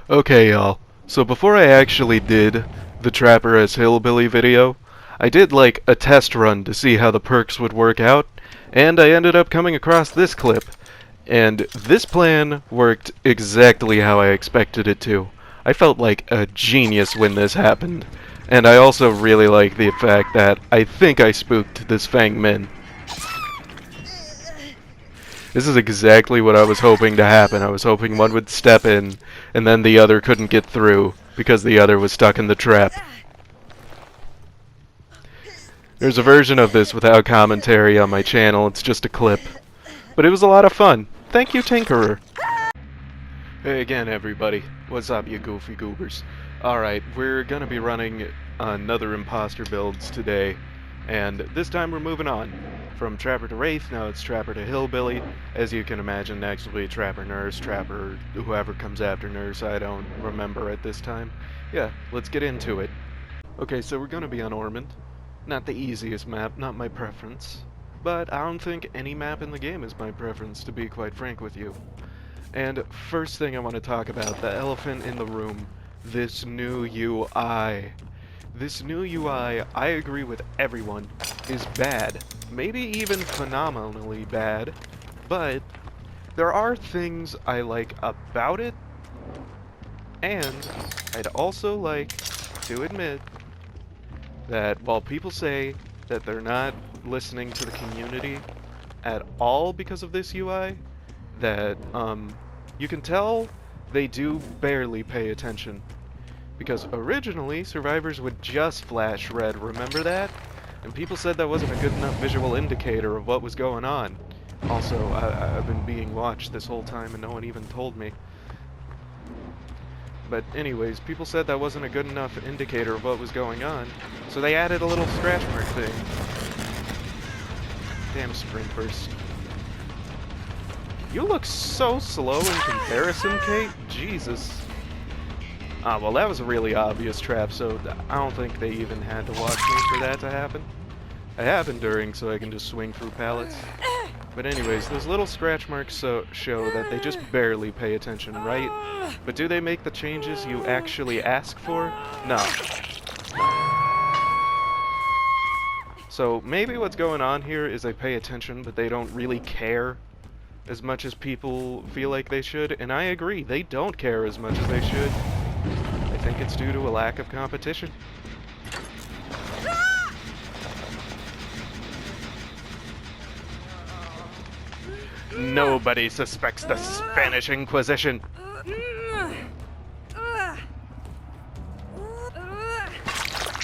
Okay, y'all. So before I actually did the Trapper as Hillbilly video, I did like a test run to see how the perks would work out, and I ended up coming across this clip. And this plan worked exactly how I expected it to. I felt like a genius when this happened. And I also really like the fact that I think I spooked this Fang Min. This is exactly what I was hoping to happen. I was hoping one would step in, and then the other couldn't get through, because the other was stuck in the trap. There's a version of this without commentary on my channel, it's just a clip. But it was a lot of fun. Thank you, Tinkerer. Hey again, everybody. What's up, you goofy goobers? Alright, we're gonna be running another imposter builds today, and this time we're moving on. From Trapper to Wraith, now it's Trapper to Hillbilly. As you can imagine, next will be Trapper Nurse, Trapper whoever comes after Nurse, I don't remember at this time. Yeah, let's get into it. Okay, so we're gonna be on Ormond. Not the easiest map, not my preference. But I don't think any map in the game is my preference, to be quite frank with you. And first thing I want to talk about, the elephant in the room, this new UI. This new UI, I agree with everyone, is bad. Maybe even phenomenally bad, but there are things I like about it, and I'd also like to admit that while people say that they're not listening to the community at all because of this UI, that you can tell they do barely pay attention. Because originally, survivors would just flash red, remember that? And people said that wasn't a good enough visual indicator of what was going on. Also, I've been being watched this whole time and no one even told me. But anyways, people said that wasn't a good enough indicator of what was going on, so they added a little scratch mark thing. Damn sprint burst. You look so slow in comparison, Kate. Jesus. Ah, well, that was a really obvious trap, so I don't think they even had to watch me for that to happen. I have enduring, so I can just swing through pallets. But anyways, those little scratch marks show that they just barely pay attention, right? But do they make the changes you actually ask for? No. So maybe what's going on here is they pay attention, but they don't really care as much as people feel like they should. And I agree, they don't care as much as they should. I think it's due to a lack of competition. Nobody suspects the Spanish Inquisition. I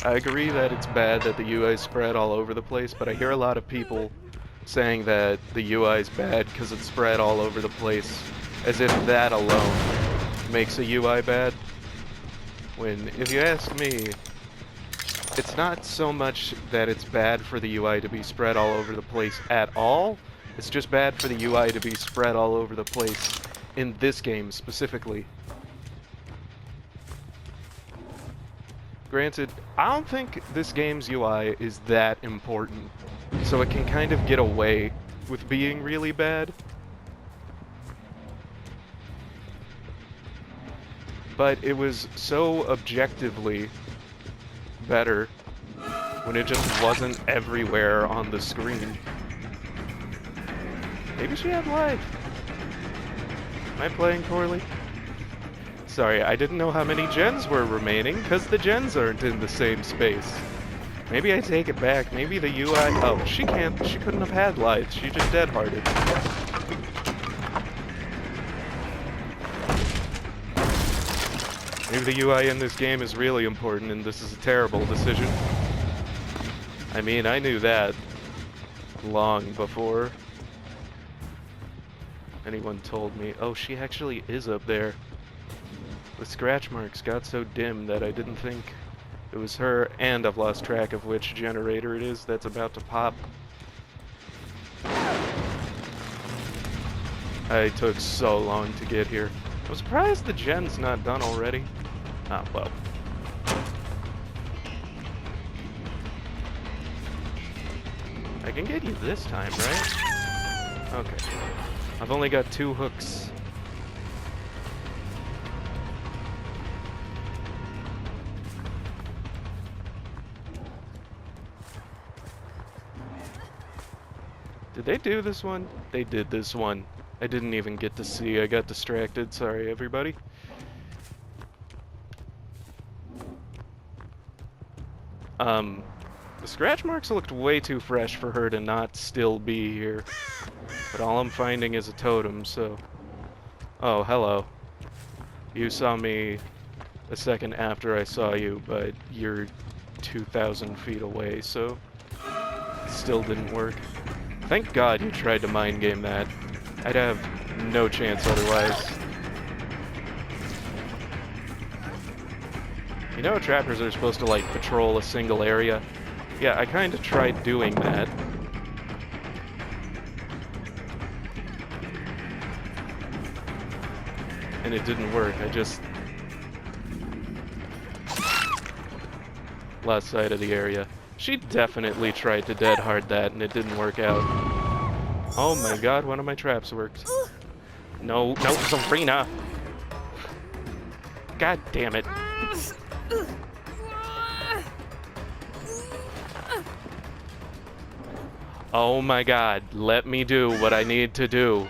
agree that it's bad that the UI is spread all over the place, but I hear a lot of people saying that the UI is bad because it's spread all over the place, as if that alone makes a UI bad. When, if you ask me, it's not so much that it's bad for the UI to be spread all over the place at all, it's just bad for the UI to be spread all over the place in this game specifically. Granted, I don't think this game's UI is that important, so it can kind of get away with being really bad. But it was so objectively better when it just wasn't everywhere on the screen. Maybe she had life. Am I playing poorly? Sorry, I didn't know how many gens were remaining, because the gens aren't in the same space. Maybe I take it back. Maybe the UI... Oh, she couldn't have had life. She just dead-hearted. Maybe the UI in this game is really important and this is a terrible decision. I mean, I knew that long before anyone told me. Oh, she actually is up there. The scratch marks got so dim that I didn't think it was her, and I've lost track of which generator it is that's about to pop. I took so long to get here. I'm surprised the gen's not done already. Ah, well. I can get you this time, right? Okay. I've only got 2 hooks. Did they do this one? They did this one. I didn't even get to see. I got distracted. Sorry, everybody. The scratch marks looked way too fresh for her to not still be here. But all I'm finding is a totem, so... Oh, hello. You saw me a second after I saw you, but you're 2,000 feet away, so... It still didn't work. Thank God you tried to mind game that. I'd have no chance otherwise. You know trappers are supposed to, like, patrol a single area? Yeah, I kinda tried doing that. And it didn't work, I just... lost sight of the area. She definitely tried to dead hard that, and it didn't work out. Oh my god, one of my traps worked. No, no, Serena! God damn it. Oh my god, let me do what I need to do.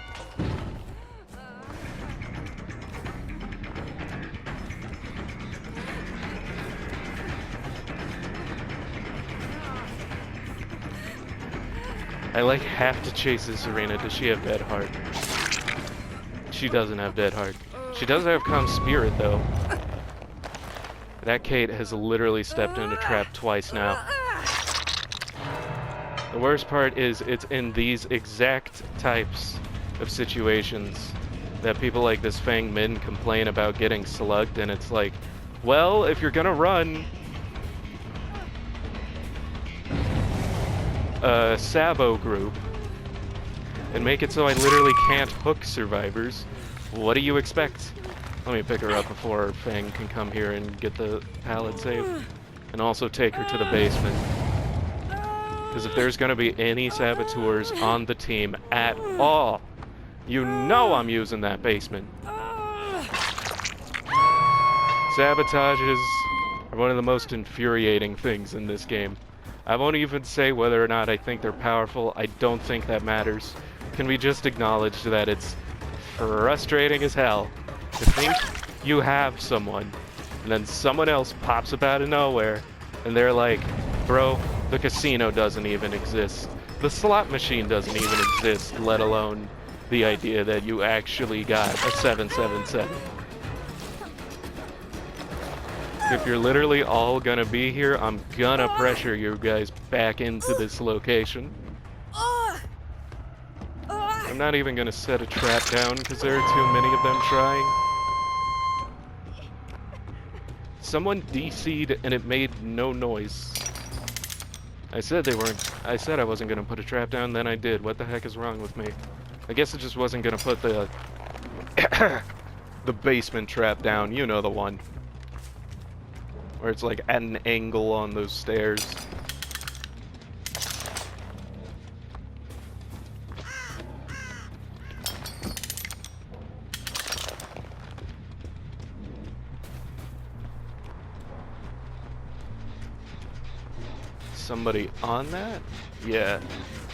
I like have to chase this Serena. Does she have dead heart? She doesn't have dead heart. She does have calm spirit though. That Kate has literally stepped in a trap twice now. The worst part is it's in these exact types of situations that people like this Fang Min complain about getting slugged, and it's like, well, if you're gonna run a Sabo group and make it so I literally can't hook survivors, what do you expect? Let me pick her up before Fang can come here and get the pallet saved, and also take her to the basement. Because if there's going to be any saboteurs on the team at all, you know I'm using that basement. Sabotages are one of the most infuriating things in this game. I won't even say whether or not I think they're powerful. I don't think that matters. Can we just acknowledge that it's frustrating as hell to think you have someone, and then someone else pops up out of nowhere, and they're like, bro, the casino doesn't even exist. The slot machine doesn't even exist, let alone the idea that you actually got a 777. If you're literally all gonna be here, I'm gonna pressure you guys back into this location. I'm not even gonna set a trap down because there are too many of them trying. Someone DC'd and it made no noise. I said I wasn't gonna put a trap down, then I did. What the heck is wrong with me? I guess it just wasn't gonna put the the basement trap down, you know the one. Where it's like at an angle on those stairs. Somebody on that? Yeah.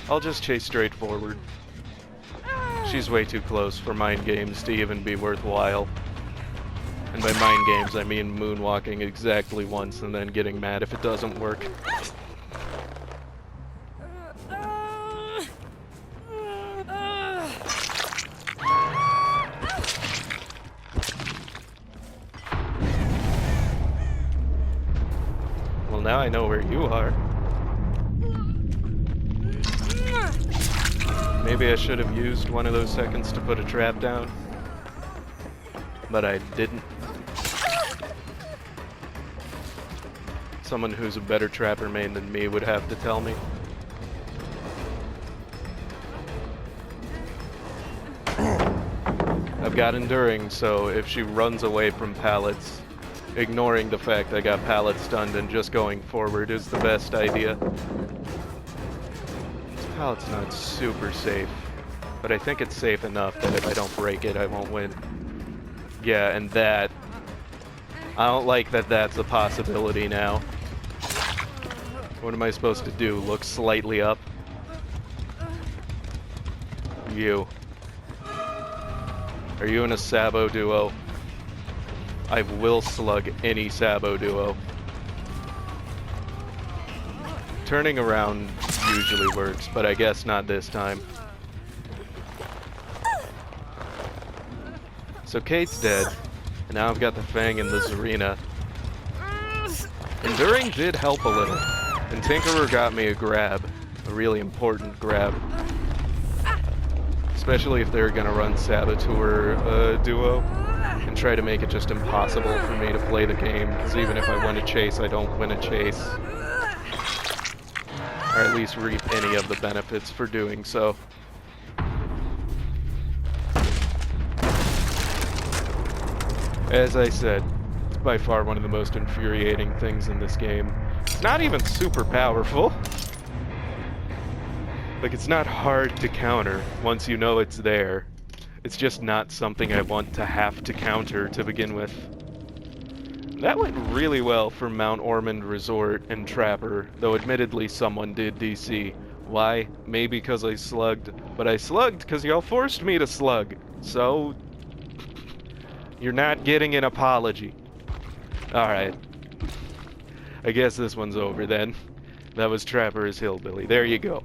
I'll just chase straight forward. She's way too close for mind games to even be worthwhile. And by mind games, I mean moonwalking exactly once and then getting mad if it doesn't work. Well, now I know where you are. Maybe I should have used one of those seconds to put a trap down. But I didn't. Someone who's a better trapper main than me would have to tell me. I've got enduring, so if she runs away from pallets, ignoring the fact I got pallets stunned and just going forward is the best idea. This pallet's not super safe, but I think it's safe enough that if I don't break it, I won't win. Yeah, and that... I don't like that that's a possibility now. What am I supposed to do? Look slightly up? You. Are you in a Sabo duo? I will slug any Sabo duo. Turning around usually works, but I guess not this time. So Kate's dead, and now I've got the Fang and the Zarina. Enduring did help a little, and Tinkerer got me a grab. A really important grab. Especially if they're gonna run Saboteur duo and try to make it just impossible for me to play the game, because even if I win a chase, I don't win a chase. Or at least reap any of the benefits for doing so. As I said, it's by far one of the most infuriating things in this game. It's not even super powerful. Like, it's not hard to counter once you know it's there. It's just not something I want to have to counter to begin with. That went really well for Mount Ormond Resort and Trapper, though admittedly someone did DC. Why? Maybe because I slugged, but I slugged because y'all forced me to slug. So, you're not getting an apology. Alright. I guess this one's over then. That was Trapper's Hillbilly. There you go.